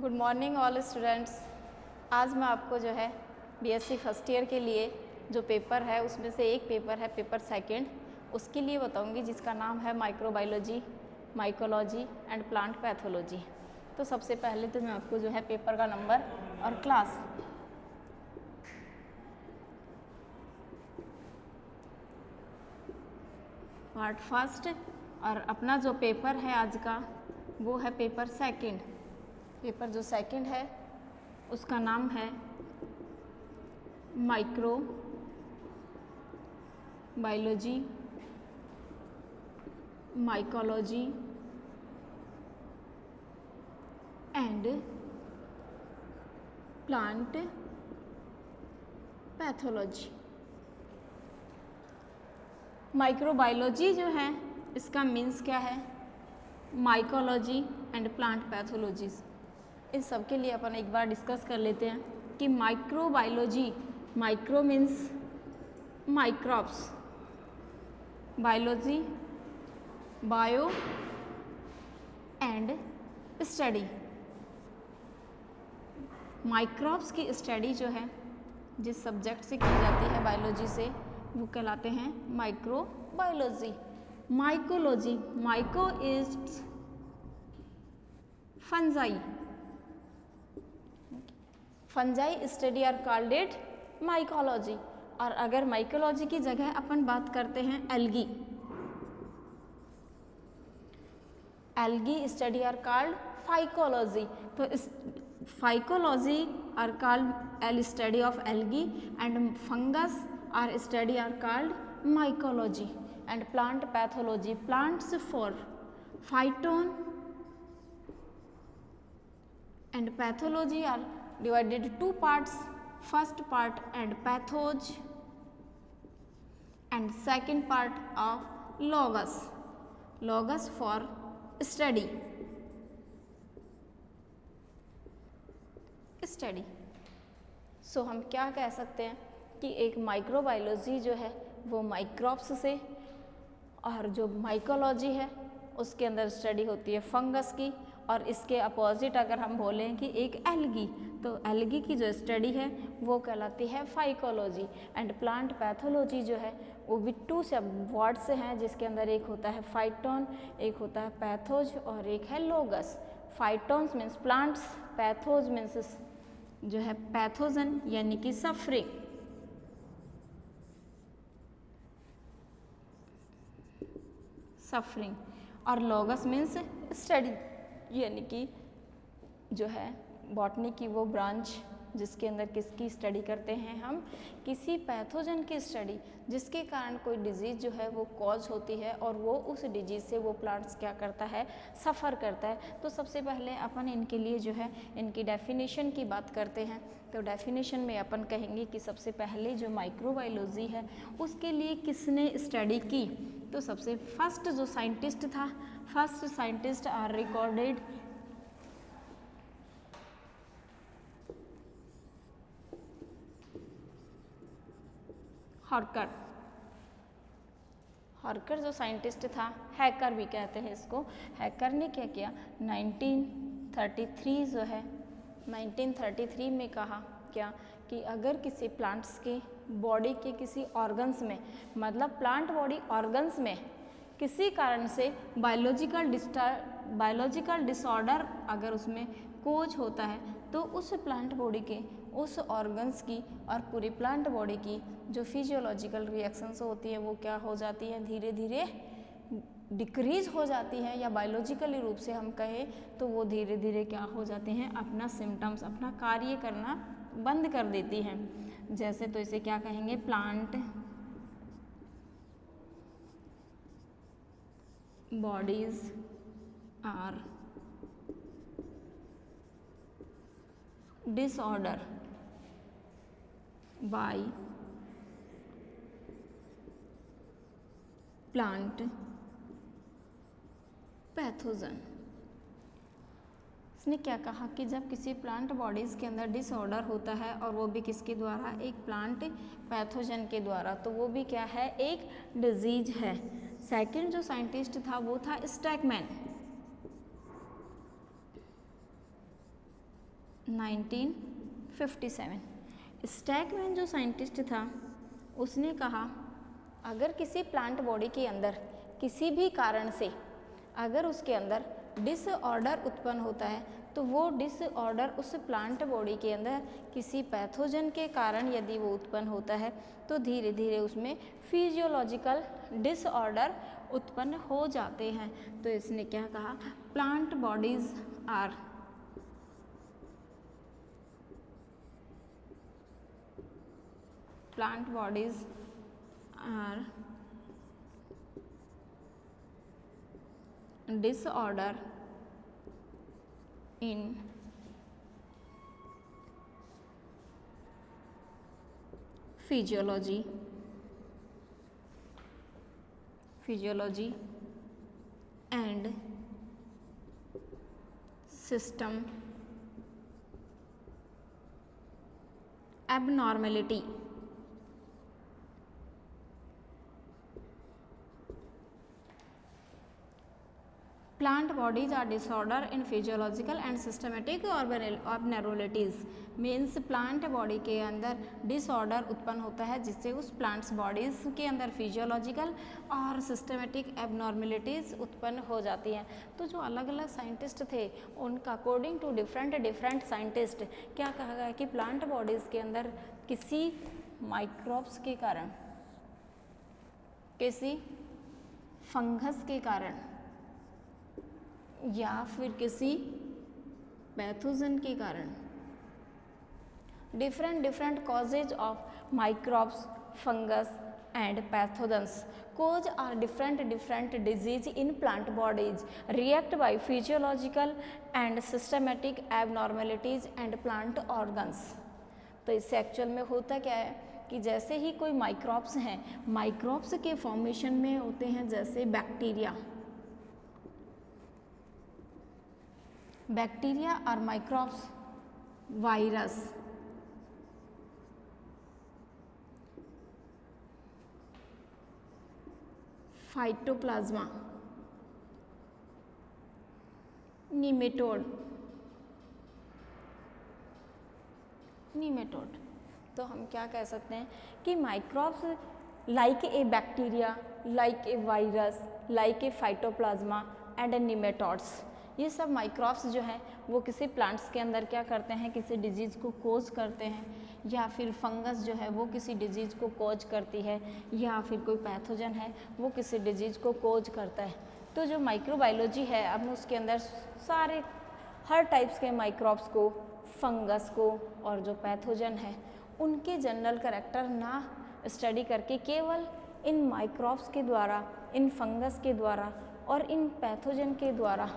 Good morning all students. आज मैं आपको जो है बीएससी फर्स्ट ईयर के लिए जो पेपर है उसमें से एक पेपर है पेपर सेकंड, उसके लिए बताऊंगी जिसका नाम है microbiology, mycology and plant pathology. तो सबसे पहले तो मैं आपको जो है पेपर का नंबर और क्लास पार्ट फर्स्ट और अपना जो पेपर है आज का वो है पेपर सेकंड। पेपर जो सेकंड है उसका नाम है micro biology, mycology and plant pathology. Microbiology जो है इसका मीन्स क्या है, माइकोलॉजी एंड प्लांट पैथोलॉजीज। इस सब के लिए अपन एक बार डिस्कस कर लेते हैं कि microbiology, micro means microbes, biology bio and study. Microbes की स्टडी जो है जिस सब्जेक्ट से की जाती है बायोलॉजी से वो कहलाते हैं microbiology. Mycology, myco is fungi, fungi study are called it mycology. और अगर माइकोलॉजी की जगह अपन बात करते हैं algae, algae study are called phycology. तो इस फाइकोलॉजी आर कॉल्ड एल study of algae and fungus are study are called mycology and plant pathology. Plants for phyton and pathology are divided into two parts. First part and pathoge and second part of logos, logos for study, study। सो हम क्या कह सकते हैं कि एक microbiology जो है वो माइक्रोब्स से, और जो माइकोलॉजी है उसके अंदर स्टडी होती है फंगस की, और इसके अपोजिट अगर हम बोलें कि एक एल्गी, तो एल्गी की जो स्टडी है वो कहलाती है फाइकोलॉजी। एंड प्लांट पैथोलॉजी जो है वो भी टू सब वर्ड से हैं, जिसके अंदर एक होता है फाइटोन, एक होता है पैथोज और एक है लोगस। फाइटोन्स मीन्स प्लांट्स, पैथोज मीन्स जो है पैथोजन यानी कि सफरिंग। सफरिंग और लोगस मीन्स स्टडी यानी कि जो है बॉटनी की वो ब्रांच जिसके अंदर किसकी स्टडी करते हैं हम, किसी पैथोजन की स्टडी जिसके कारण कोई डिजीज़ जो है वो कॉज होती है और वो उस डिजीज़ से वो प्लांट्स क्या करता है, सफ़र करता है। तो सबसे पहले अपन इनके लिए जो है इनकी डेफिनेशन की बात करते हैं। तो डेफिनेशन में अपन कहेंगे कि सबसे पहले जो माइक्रोबायोलॉजी है उसके लिए किसने स्टडी की, तो सबसे फर्स्ट जो साइंटिस्ट था, first scientist are recorded Harker. Harker जो साइंटिस्ट था, हैकर भी कहते हैं इसको, हैकर ने क्या किया 1933 जो है 1933 में कहा क्या कि अगर किसी प्लांट्स के बॉडी के किसी ऑर्गन्स में, मतलब प्लांट बॉडी ऑर्गन्स में किसी कारण से बायोलॉजिकल डिसऑर्डर अगर उसमें कोज होता है तो उस प्लांट बॉडी के, उस ऑर्गन्स की और पूरी प्लांट बॉडी की जो फिजियोलॉजिकल रिएक्शंस होती है वो क्या हो जाती है, धीरे धीरे डिक्रीज हो जाती है, या बायोलॉजिकली रूप से हम कहें तो वो धीरे धीरे क्या हो जाते हैं, अपना सिम्टम्स, अपना कार्य करना बंद कर देती हैं। जैसे तो इसे क्या कहेंगे, plant bodies are disorder by plant pathogen. इसने क्या कहा कि जब किसी प्लांट बॉडीज़ के अंदर डिसऑर्डर होता है और वो भी किसके द्वारा, एक प्लांट पैथोजन के द्वारा, तो वो भी क्या है, एक डिजीज है। सेकंड जो साइंटिस्ट था वो था स्टैकमैन। 1957। स्टैकमैन जो साइंटिस्ट था उसने कहा अगर किसी प्लांट बॉडी के अंदर किसी भी कारण से अगर उसके अंदर डिसऑर्डर उत्पन्न होता है तो वो डिसऑर्डर उस प्लांट बॉडी के अंदर किसी पैथोजन के कारण यदि वो उत्पन्न होता है तो धीरे धीरे उसमें फिजियोलॉजिकल डिसऑर्डर उत्पन्न हो जाते हैं। तो इसने क्या कहा, plant bodies are disorder in physiology and system abnormality. Plant bodies are disorder in physiological and systematic abnormalities means plant body के अंदर डिसऑर्डर उत्पन्न होता है जिससे उस प्लांट्स बॉडीज के अंदर फिजियोलॉजिकल और सिस्टमेटिक एबनॉर्मेलिटीज़ उत्पन्न हो जाती हैं। तो जो अलग अलग साइंटिस्ट थे उनका अकॉर्डिंग टू डिफरेंट साइंटिस्ट क्या कहा गया कि प्लांट बॉडीज़ के अंदर किसी माइक्रोब्स के कारण, किसी फंगस के कारण या फिर किसी पैथोजन के कारण different causes of microbes, fungus and pathogens cause are different disease in plant bodies react by physiological and systematic abnormalities and plant organs। तो इससे एक्चुअल में होता क्या है कि जैसे ही कोई माइक्रोब्स हैं, माइक्रोब्स के फॉर्मेशन में होते हैं जैसे बैक्टीरिया और माइक्रोब्स, वायरस, फाइटोप्लाज्मा, नीमेटोड। तो हम क्या कह सकते हैं कि microbes like a bacteria, like a virus, like a phytoplasma and nematodes, ये सब माइक्रोब्स जो हैं वो किसी प्लांट्स के अंदर क्या करते हैं, किसी डिजीज़ को कोज करते हैं, या फिर फंगस जो है वो किसी डिजीज़ को कोज करती है, या फिर कोई पैथोजन है वो किसी डिजीज़ को कोज करता है। तो जो माइक्रोबायोलॉजी है अब उसके अंदर सारे हर टाइप्स के माइक्रोब्स को, फंगस को और जो पैथोजन है उनके जनरल करैक्टर ना स्टडी करके केवल इन माइक्रोब्स के द्वारा, इन फंगस के द्वारा और इन पैथोजन के द्वारा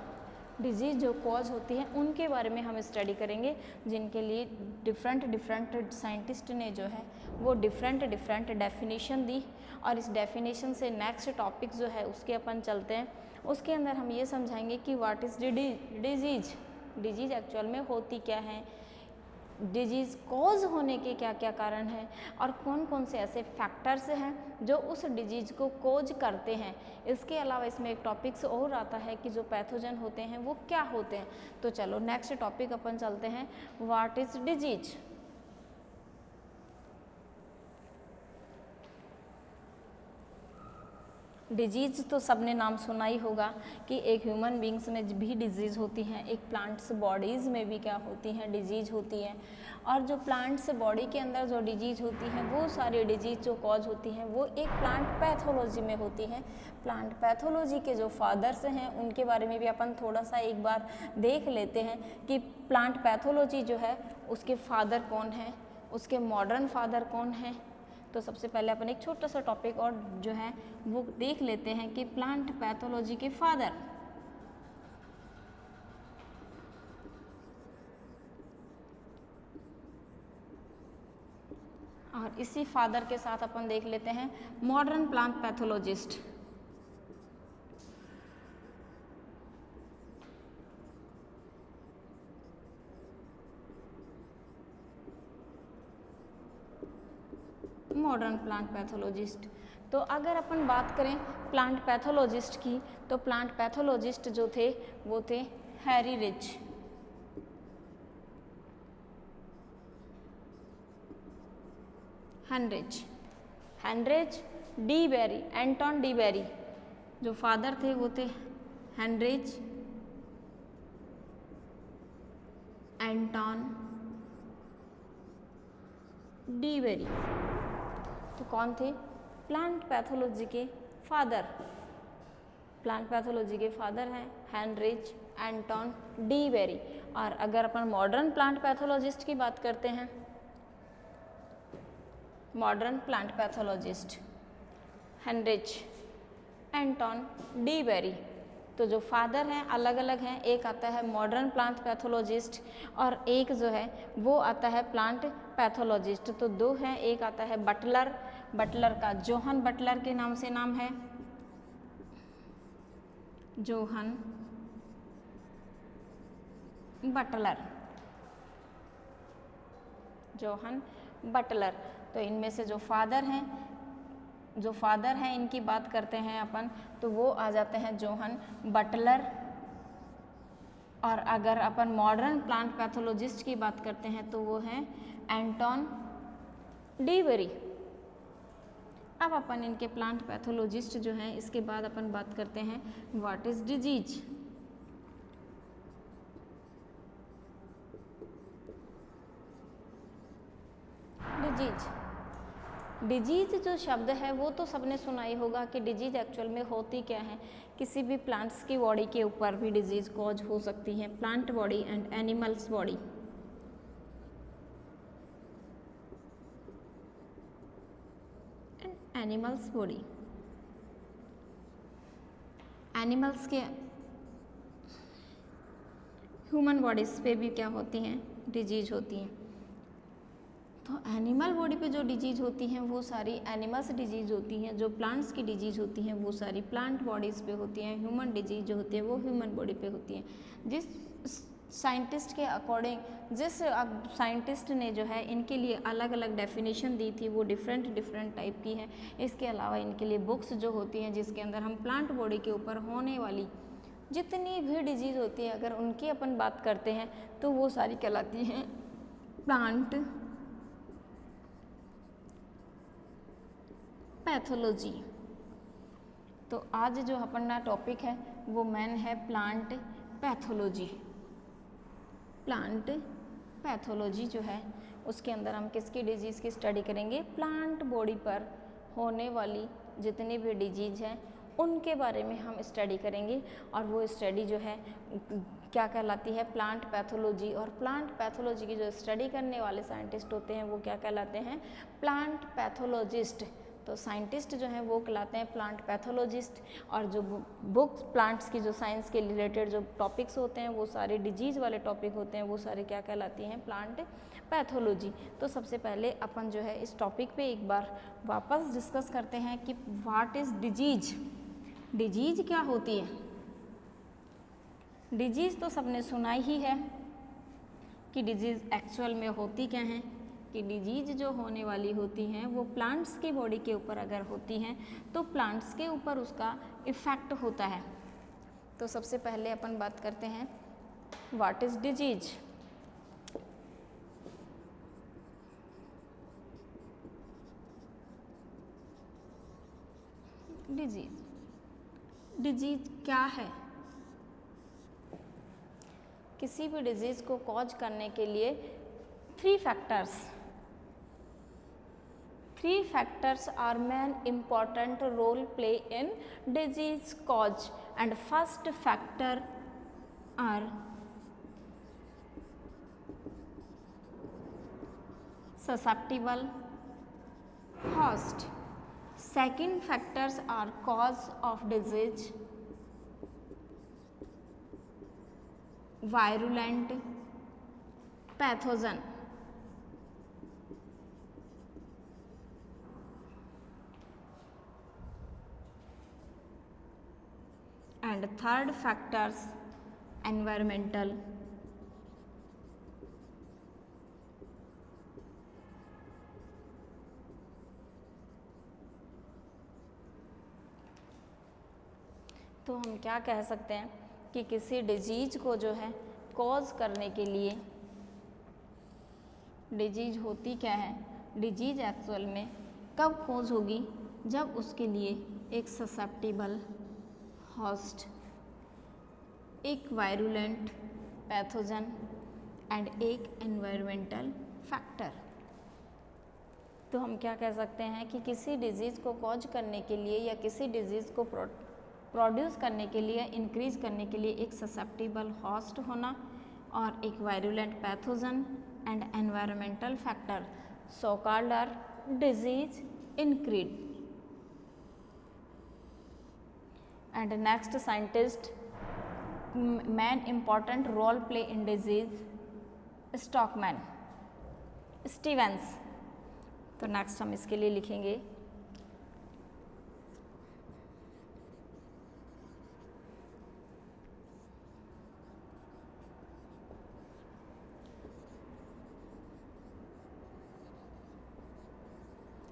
डिजीज़ जो कॉज होती है उनके बारे में हम स्टडी करेंगे, जिनके लिए डिफरेंट साइंटिस्ट ने जो है वो डिफरेंट डेफिनेशन दी। और इस डेफिनेशन से नेक्स्ट टॉपिक जो है उसके अपन चलते हैं। उसके अंदर हम ये समझाएंगे कि व्हाट इज़ डिजीज़ एक्चुअल में होती क्या है, डिजीज़ कॉज होने के क्या क्या कारण हैं और कौन कौन से ऐसे फैक्टर्स हैं जो उस डिजीज़ को कॉज करते हैं। इसके अलावा इसमें एक टॉपिक्स और आता है कि जो पैथोजन होते हैं वो क्या होते हैं। तो चलो नेक्स्ट टॉपिक अपन चलते हैं, व्हाट इज़ डिजीज। डिजीज़ तो सबने नाम सुना ही होगा कि एक ह्यूमन बींग्स में भी डिजीज़ होती हैं, एक प्लांट्स बॉडीज़ में भी क्या होती हैं, डिजीज़ होती हैं। और जो प्लांट्स बॉडी के अंदर जो डिजीज़ होती हैं वो सारी डिजीज़ जो कॉज होती हैं वो एक प्लांट पैथोलॉजी में होती हैं। प्लांट पैथोलॉजी के जो फादर्स हैं उनके बारे में भी अपन थोड़ा सा एक बार देख लेते हैं कि प्लांट पैथोलॉजी जो है उसके फादर कौन हैं, उसके मॉडर्न फादर कौन हैं। तो सबसे पहले अपन एक छोटा सा टॉपिक और जो है वो देख लेते हैं कि प्लांट पैथोलॉजी के फादर। और इसी फादर के साथ अपन देख लेते हैं modern plant pathologist. Modern plant pathologist. तो अगर अपन बात करें प्लांट पैथोलॉजिस्ट की तो प्लांट पैथोलॉजिस्ट जो थे वो थे Harry rich. Heinrich de Bary, Anton de Bary, जो फादर थे वो थे हेनरिच एंटोन डी बेरी। तो कौन थे? प्लांट पैथोलॉजी के फादर। प्लांट पैथोलॉजी के फादर हैं हेनरिच एंटोन डी बेरी। और अगर अपन मॉडर्न प्लांट पैथोलॉजिस्ट की बात करते हैं, modern plant pathologist Heinrich Anton de Bary. तो जो फादर हैं अलग अलग हैं, एक आता है मॉडर्न प्लांट पैथोलॉजिस्ट और एक जो है वो आता है प्लांट पैथोलॉजिस्ट। तो दो हैं, एक आता है बटलर, बटलर का जोहन बटलर के नाम से नाम है, जोहन बटलर, जोहन बटलर। तो इनमें से जो फादर हैं इनकी बात करते हैं अपन, तो वो आ जाते हैं जोहन बटलर। और अगर अपन मॉडर्न प्लांट पैथोलॉजिस्ट की बात करते हैं तो वो हैं एंटोन डी बेरी। अब अपन इनके प्लांट पैथोलॉजिस्ट जो हैं इसके बाद अपन बात करते हैं व्हाट इज डिजीज। डिजीज जो शब्द है वो तो सबने सुना ही होगा कि डिजीज एक्चुअल में होती क्या है। किसी भी प्लांट्स की बॉडी के ऊपर भी डिजीज कॉज हो सकती है, plant body and animals body. Animals body, animals के ह्यूमन बॉडीज पे भी क्या होती हैं? डिजीज होती हैं। तो एनिमल बॉडी पे जो डिजीज होती हैं वो सारी एनिमल्स डिजीज होती हैं, जो प्लांट्स की डिजीज होती हैं वो सारी प्लांट बॉडीज़ पे होती हैं, ह्यूमन डिजीज जो होती है वो ह्यूमन बॉडी पे होती हैं। जिस साइंटिस्ट के अकॉर्डिंग, जिस साइंटिस्ट ने जो है इनके लिए अलग अलग डेफिनेशन दी थी वो डिफरेंट टाइप की है। इसके अलावा इनके लिए बुक्स जो होती हैं जिसके अंदर हम प्लांट बॉडी के ऊपर होने वाली जितनी भी डिजीज होती है अगर उनकी अपन बात करते हैं तो वो सारी कहलाती हैं प्लांट पैथोलॉजी। तो आज जो अपना टॉपिक है वो मेन है प्लांट पैथोलॉजी। प्लांट पैथोलॉजी जो है उसके अंदर हम किसकी डिजीज़ की स्टडी करेंगे? प्लांट बॉडी पर होने वाली जितनी भी डिजीज हैं उनके बारे में हम स्टडी करेंगे। और वो स्टडी जो है क्या कहलाती है? Plant pathology. और प्लांट पैथोलॉजी की जो स्टडी करने वाले साइंटिस्ट होते हैं वो क्या कहलाते हैं? Plant pathologist. तो साइंटिस्ट जो हैं वो कहलाते हैं प्लांट पैथोलॉजिस्ट। और जो बुक्स प्लांट्स की जो साइंस के रिलेटेड जो टॉपिक्स होते हैं वो सारे डिजीज़ वाले टॉपिक होते हैं, वो सारे क्या कहलाती हैं? Plant pathology. तो सबसे पहले अपन जो है इस टॉपिक पे एक बार वापस डिस्कस करते हैं कि व्हाट इज़ डिजीज। डिजीज क्या होती है? डिजीज़ तो सबने सुना ही है कि डिजीज़ एक्चुअल में होती क्या हैं, कि डिजीज जो होने वाली होती हैं वो प्लांट्स की बॉडी के ऊपर अगर होती हैं तो प्लांट्स के ऊपर उसका इफ़ेक्ट होता है। तो सबसे पहले अपन बात करते हैं व्हाट इज़ डिजीज। डिजीज क्या है? किसी भी डिजीज को कॉज करने के लिए three factors are main important role play in disease cause, and first factor are susceptible host, second factors are cause of disease, virulent pathogen, and third factors environmental, तो हम क्या कह सकते हैं कि किसी डिजीज को जो है कॉज करने के लिए, डिजीज होती क्या है? डिजीज एक्चुअल में कब कोज होगी, जब उसके लिए एक ससेप्टिबल होस्ट, एक वायरुलेंट पैथोजन एंड एक एनवायरमेंटल फैक्टर। तो हम क्या कह सकते हैं कि किसी डिजीज़ को कॉज करने के लिए या किसी डिजीज़ को प्रोड्यूस करने के लिए, इंक्रीज करने के लिए एक ससेप्टिबल होस्ट होना और एक virulent pathogen and environmental factor, so called are disease increased. And next scientist man important role play in disease, Stockman, Stevens. तो नेक्स्ट हम इसके लिए लिखेंगे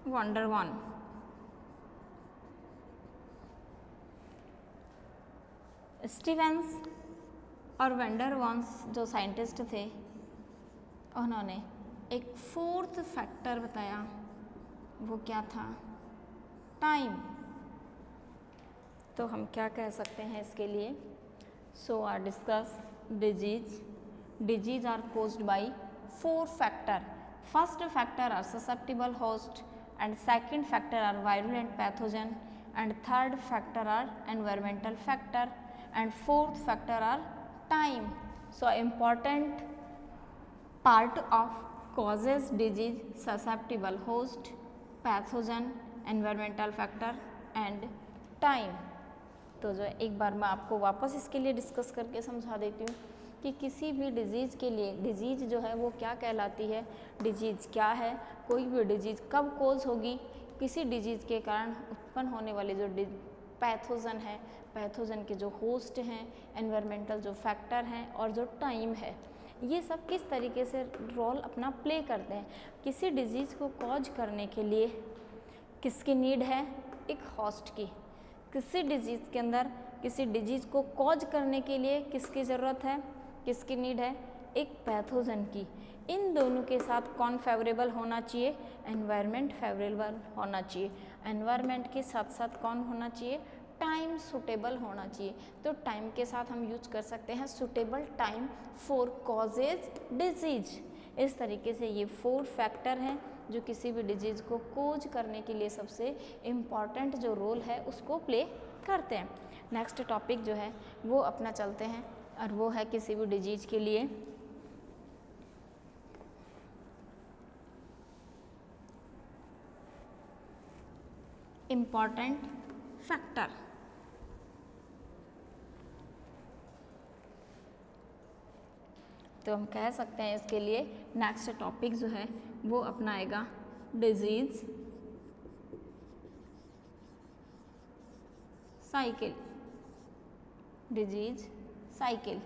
वंडरवॉन। स्टीवेंस और वंडरवॉन्स जो साइंटिस्ट थे, उन्होंने एक फोर्थ फैक्टर बताया, वो क्या था, टाइम। तो हम क्या कह सकते हैं इसके लिए, so are discuss disease are caused by 4 factor. First factor are susceptible host and second factor are virulent pathogen and third factor are environmental factor and fourth factor are time. So important part of causes disease, susceptible host, pathogen, environmental factor and time। तो जो एक बार मैं आपको वापस इसके लिए discuss करके समझा देती हूँ कि किसी भी डिजीज़ के लिए, डिजीज़ जो है वो क्या कहलाती है, डिजीज़ क्या है, कोई भी डिजीज़ कब कोज होगी, किसी डिजीज़ के कारण उत्पन्न होने वाले जो पैथोजन है, पैथोजन के जो होस्ट हैं, एनवायरमेंटल जो फैक्टर हैं और जो टाइम है, ये सब किस तरीके से रोल अपना प्ले करते हैं। किसी डिजीज़ को कॉज करने के लिए किसकी नीड है, एक होस्ट की। किसी डिजीज़ के अंदर, किसी डिजीज़ को कॉज करने के लिए किसकी ज़रूरत है, किसकी नीड है, एक पैथोजन की। इन दोनों के साथ कौन फेवरेबल होना चाहिए, एनवायरनमेंट फेवरेबल होना चाहिए। एनवायरनमेंट के साथ साथ कौन होना चाहिए, टाइम सुटेबल होना चाहिए। तो टाइम के साथ हम यूज कर सकते हैं suitable time for causes disease. इस तरीके से ये 4 फैक्टर हैं जो किसी भी डिजीज़ को कोज करने के लिए सबसे इम्पॉर्टेंट जो रोल है उसको प्ले करते हैं। नेक्स्ट टॉपिक जो है वो अपना चलते हैं और वो है किसी भी डिजीज़ के लिए इम्पॉर्टेंट फैक्टर। तो हम कह सकते हैं इसके लिए नेक्स्ट टॉपिक जो है वो अपनाएगा डिजीज साइकिल। डिजीज साइकिल,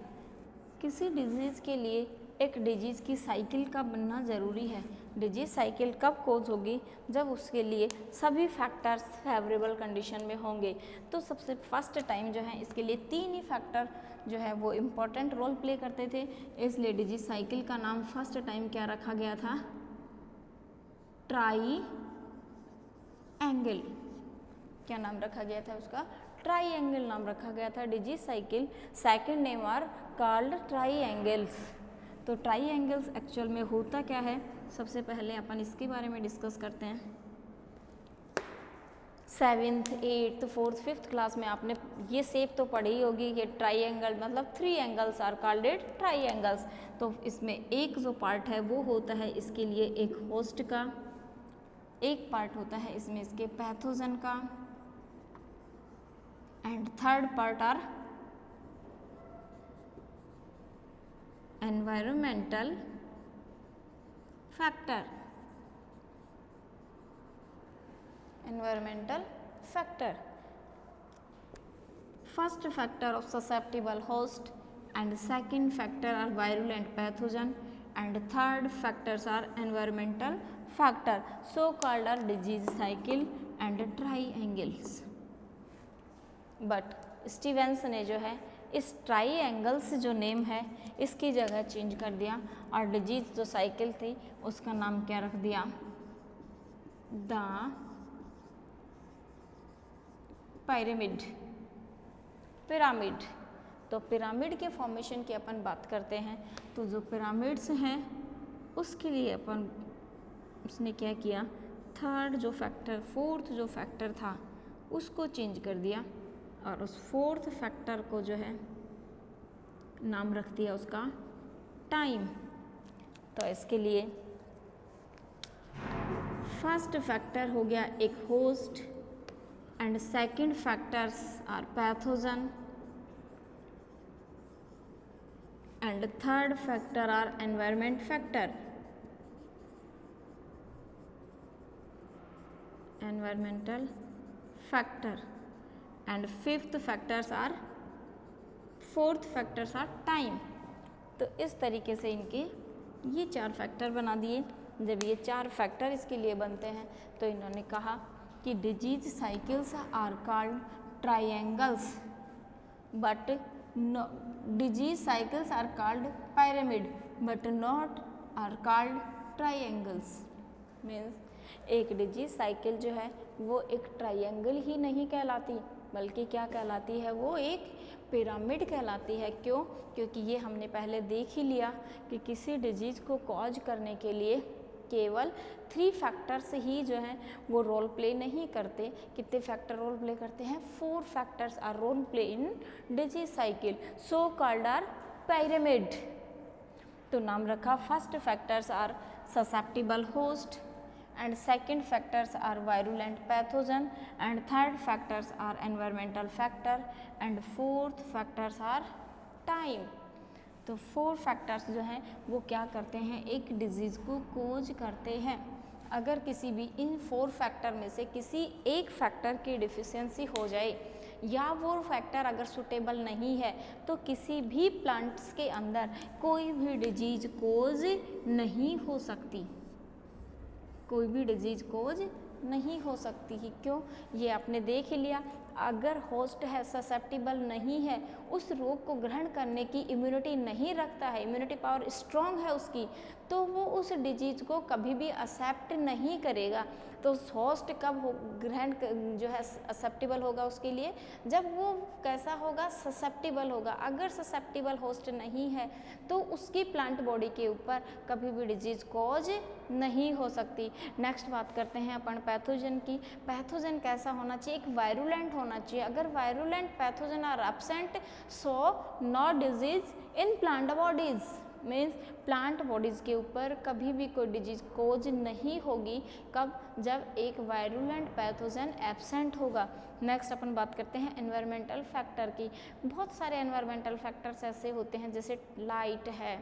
किसी डिजीज़ के लिए एक डिजीज़ की साइकिल का बनना ज़रूरी है। डिजीज साइकिल कब कोज होगी, जब उसके लिए सभी फैक्टर्स फेवरेबल कंडीशन में होंगे। तो सबसे फर्स्ट टाइम जो है इसके लिए 3 ही फैक्टर जो है वो इम्पोर्टेंट रोल प्ले करते थे, इसलिए डिजीज साइकिल का नाम फर्स्ट टाइम क्या रखा गया था, ट्राई एंगल। क्या नाम रखा गया था उसका, ट्राई एंगल नाम रखा गया था disease cycle. Second name are called triangles. तो ट्राई एंगल्स एक्चुअल में होता क्या है, सबसे पहले अपन इसके बारे में डिस्कस करते हैं। 7th 8th 4th 5th class में आपने ये शेप तो पढ़ी ही होगी कि ट्राई एंगल मतलब 3 angles are called it triangles. तो इसमें एक जो पार्ट है वो होता है इसके लिए एक होस्ट का, एक पार्ट होता है इसमें इसके पैथोजन का, and third part are environmental factor. Environmental factor. First factor of susceptible host and second factor are virulent pathogen and third factors are environmental factor, so called are disease cycle and triangles. But Stevens ने जो है इस ट्राईएंगल्स जो name है इसकी जगह change कर दिया और डिजीज जो साइकिल थी उसका नाम क्या रख दिया, द पिरामिड, पिरामिड। तो पिरामिड के फॉर्मेशन की अपन बात करते हैं, तो जो पिरामिड्स हैं उसके लिए अपन उसने क्या किया, थर्ड जो फैक्टर, फोर्थ जो फैक्टर था उसको चेंज कर दिया और उस फोर्थ फैक्टर को जो है नाम रख दिया उसका टाइम। तो इसके लिए फर्स्ट फैक्टर हो गया एक host and second factors are pathogen and third factor are environment factor, environmental factor and fifth factors are, fourth factors are time। तो इस तरीके से इनके ये 4 फैक्टर बना दिए। जब ये 4 फैक्टर इसके लिए बनते हैं तो इन्होंने कहा कि disease cycles are called triangles but disease cycles are called pyramid but not are called triangles. Means एक डिजीज साइकिल जो है वो एक ट्रायंगल ही नहीं कहलाती, बल्कि क्या कहलाती है, वो एक पिरामिड कहलाती है। क्यों? क्योंकि ये हमने पहले देख ही लिया कि किसी डिजीज़ को कॉज करने के लिए केवल 3 फैक्टर्स ही जो हैं वो रोल प्ले नहीं करते। कितने फैक्टर रोल प्ले करते हैं? 4 factors are role play in disease cycle, so called are pyramid. तो नाम रखा, first factors are susceptible host and second factors are virulent pathogen and third factors are environmental factor and fourth factors are time। तो 4 factors जो हैं वो क्या करते हैं, एक डिजीज़ को कोज करते हैं। अगर किसी भी इन 4 फैक्टर में से किसी एक फैक्टर की डिफिशियंसी हो जाए या वो फैक्टर अगर सुटेबल नहीं है तो किसी भी प्लांट्स के अंदर कोई भी डिजीज कोज नहीं हो सकती, कोई भी डिजीज कोज नहीं हो सकती ही। क्यों? ये आपने देख ही लिया, अगर होस्ट है ससेप्टिबल नहीं है, उस रोग को ग्रहण करने की इम्यूनिटी नहीं रखता है, इम्यूनिटी पावर स्ट्रॉन्ग है उसकी, तो वो उस डिजीज को कभी भी एक्सेप्ट नहीं करेगा। तो होस्ट कब ग्रहण जो है एक्सेप्टेबल होगा उसके लिए, जब वो कैसा होगा, ससेप्टिबल होगा। अगर ससेप्टिबल होस्ट नहीं है तो उसकी प्लांट बॉडी के ऊपर कभी भी डिजीज कॉज नहीं हो सकती। नेक्स्ट बात करते हैं अपन पैथोजन की। पैथोजन कैसा होना चाहिए? एक वायरुलेंट होना चाहिए। अगर virulent pathogen are absent so no disease in plant bodies, means plant bodies के ऊपर कभी भी कोई डिजीज कोज नहीं होगी। कब? जब एक वायरुलेंट पैथोजन एब्सेंट होगा। नेक्स्ट अपन बात करते हैं एनवायरमेंटल फैक्टर की। बहुत सारे एनवायरमेंटल फैक्टर्स ऐसे होते हैं, जैसे लाइट है,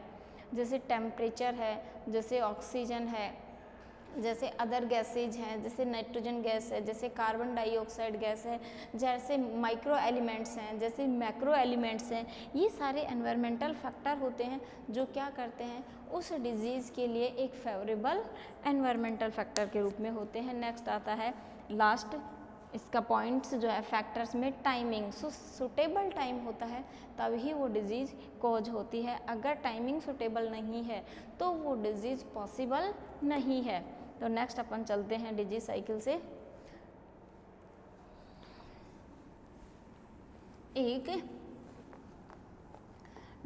जैसे टेम्परेचर है, जैसे ऑक्सीजन है, जैसे अदर गैसेज हैं, जैसे नाइट्रोजन गैस है, जैसे कार्बन डाइऑक्साइड गैस है, जैसे माइक्रो एलिमेंट्स हैं, जैसे मैक्रो एलिमेंट्स हैं। ये सारे एनवायरमेंटल फैक्टर होते हैं जो क्या करते हैं, उस डिजीज़ के लिए एक फेवरेबल एनवायरमेंटल फैक्टर के रूप में होते हैं। नेक्स्ट आता है लास्ट इसका पॉइंट्स जो है फैक्टर्स में टाइमिंग। सुटेबल टाइम होता है तभी वो डिज़ीज़ कॉज होती है। अगर टाइमिंग सुटेबल नहीं है तो वो डिज़ीज़ पॉसिबल नहीं है। तो नेक्स्ट अपन चलते हैं डिजीज साइकिल से। एक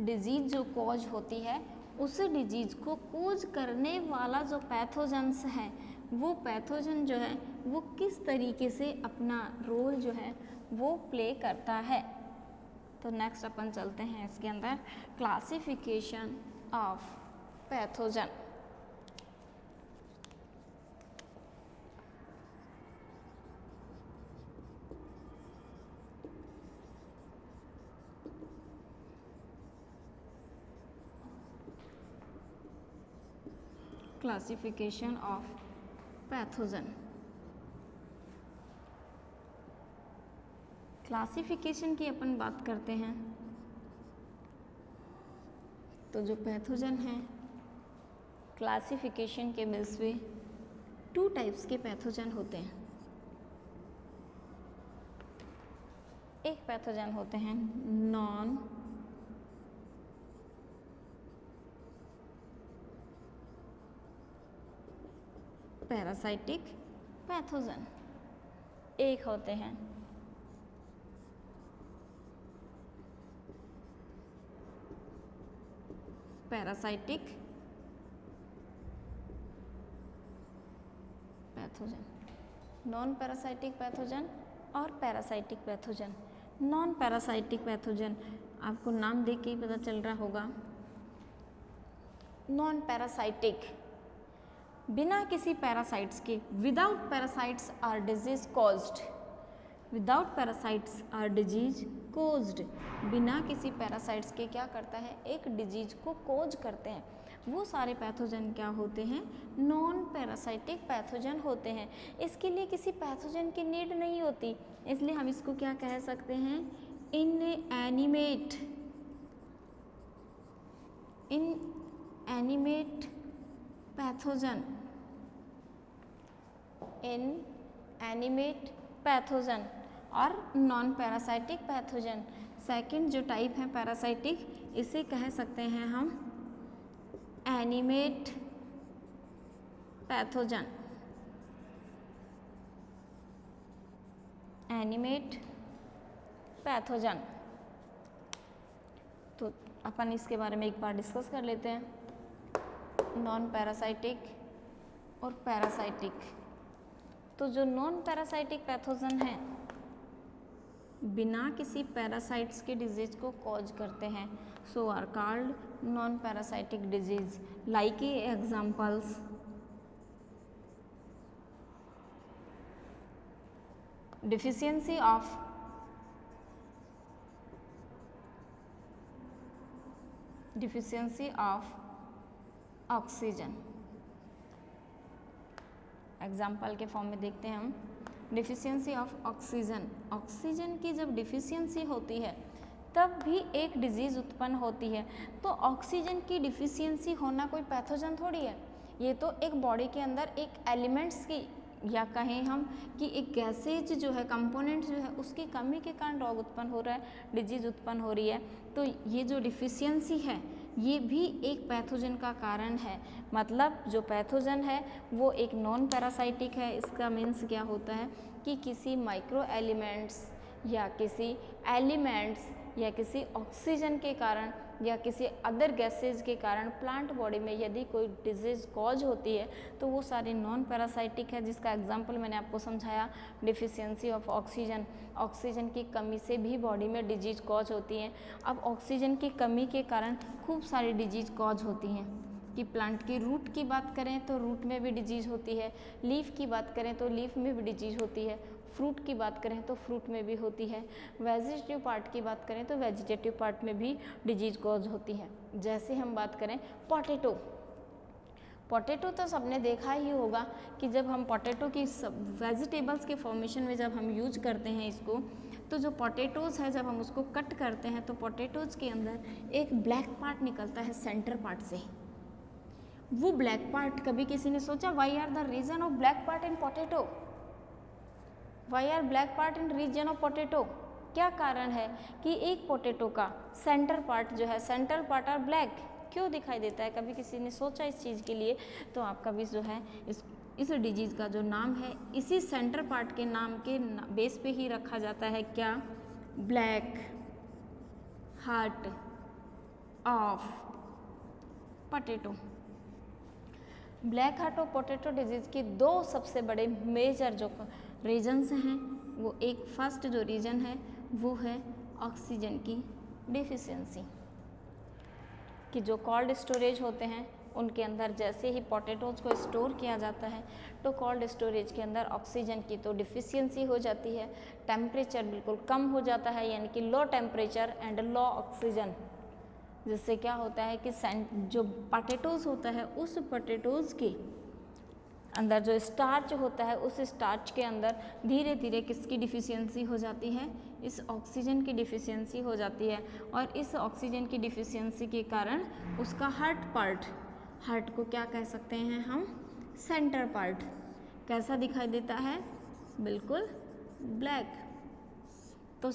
डिजीज जो कॉज होती है, उस डिजीज को कॉज करने वाला जो पैथोजेंस है, वो पैथोजन जो है वो किस तरीके से अपना रोल जो है वो प्ले करता है। तो नेक्स्ट अपन चलते हैं इसके अंदर classification of pathogen. Classification of pathogen. Classification की अपन बात करते हैं तो जो पैथोजन है क्लासिफिकेशन के बेस पे 2 टाइप्स के पैथोजन होते हैं। एक पैथोजन होते हैं नॉन पैरासाइटिक पैथोजन एक होते हैं। Parasitic pathogen, non parasitic pathogen और parasitic pathogen. Non parasitic pathogen आपको नाम देख के ही पता चल रहा होगा। नॉन पैरासाइटिक, बिना किसी पैरासाइट्स के, without parasites are disease caused, without parasites are disease caused, बिना किसी पैरासाइट्स के क्या करता है, एक डिजीज को कोज करते हैं। वो सारे पैथोजन क्या होते हैं, नॉन पैरासाइटिक पैथोजन होते हैं। इसके लिए किसी पैथोजन की नीड नहीं होती, इसलिए हम इसको क्या कह सकते हैं, inanimate, inanimate pathogen, inanimate pathogen और नॉन पैरासाइटिक पैथोजन। सेकंड जो टाइप है पैरासाइटिक, इसे कह सकते हैं हम एनिमेट पैथोजन, एनिमेट पैथोजन। तो अपन इसके बारे में एक बार डिस्कस कर लेते हैं, नॉन पैरासाइटिक और पैरासाइटिक। तो जो नॉन पैरासाइटिक पैथोजन है, बिना किसी पैरासाइट्स के डिजीज को कॉज करते हैं, so are called non parasitic disease. Like examples, deficiency of oxygen. Example के फॉर्म में देखते हैं हम, डिफिशियंसी ऑफ ऑक्सीजन। ऑक्सीजन की जब डिफिशियंसी होती है तब भी एक डिजीज़ उत्पन्न होती है। तो ऑक्सीजन की डिफिशियंसी होना कोई पैथोजन थोड़ी है, ये तो एक बॉडी के अंदर एक एलिमेंट्स की, या कहें हम कि एक गैसेज जो है, कंपोनेंट जो है, उसकी कमी के कारण रोग उत्पन्न हो रहा है, डिजीज उत्पन्न हो रही है। तो ये जो डिफिशियंसी है ये भी एक पैथोजन का कारण है। मतलब जो पैथोजन है वो एक नॉन पैरासाइटिक है। इसका मीन्स क्या होता है कि किसी माइक्रो एलिमेंट्स या किसी एलिमेंट्स या किसी ऑक्सीजन के कारण या किसी अदर गैसेज के कारण प्लांट बॉडी में यदि कोई डिजीज़ कॉज होती है तो वो सारी नॉन पैरासाइटिक है। जिसका एग्जांपल मैंने आपको समझाया, डिफिशियंसी ऑफ ऑक्सीजन। ऑक्सीजन की कमी से भी बॉडी में डिजीज कॉज होती हैं। अब ऑक्सीजन की कमी के कारण खूब सारी डिजीज कॉज होती हैं। कि प्लांट की रूट की बात करें तो रूट में भी डिजीज होती है, लीफ की बात करें तो लीफ में भी डिजीज होती है, फ्रूट की बात करें तो फ्रूट में भी होती है, वेजिटेटिव पार्ट की बात करें तो वेजिटेटिव पार्ट में भी डिजीज कॉज होती है। जैसे हम बात करें पोटैटो, पोटैटो तो सबने देखा ही होगा कि जब हम पोटैटो की वेजिटेबल्स के फॉर्मेशन में जब हम यूज करते हैं इसको, तो जो पोटैटोज़ है जब हम उसको कट करते हैं तो पोटैटोज़ के अंदर एक ब्लैक पार्ट निकलता है सेंटर पार्ट से। वो ब्लैक पार्ट, कभी किसी ने सोचा why are the reason of black part in potato, why are black part in reason of potato? क्या कारण है कि एक पोटैटो का सेंटर पार्ट जो है, सेंट्रल पार्ट आर ब्लैक क्यों दिखाई देता है? कभी किसी ने सोचा इस चीज़ के लिए? तो आपका भी जो है इस डिजीज़ का जो नाम है इसी सेंटर पार्ट के नाम के बेस पे ही रखा जाता है। क्या? Black heart of potato. Black heart of potato disease की दो सबसे बड़े मेजर जो रीजन्स हैं, वो एक फर्स्ट जो रीजन है वो है ऑक्सीजन की डिफिशियंसी। कि जो कोल्ड स्टोरेज होते हैं उनके अंदर जैसे ही पोटैटोज को स्टोर किया जाता है तो कोल्ड स्टोरेज के अंदर ऑक्सीजन की तो डिफिशियंसी हो जाती है, टेम्परेचर बिल्कुल कम हो जाता है, यानी कि low temperature and low oxygen. जिससे क्या होता है कि जो पोटैटोज होता है उस पोटैटोज के अंदर जो स्टार्च होता है उस स्टार्च के अंदर धीरे धीरे किसकी डिफिशियंसी हो जाती है? इस ऑक्सीजन की डिफिशियंसी हो जाती है। और इस ऑक्सीजन की डिफिशियंसी के कारण उसका हार्ट को क्या कह सकते हैं हम? Centre part. कैसा दिखाई देता है? बिल्कुल ब्लैक। तो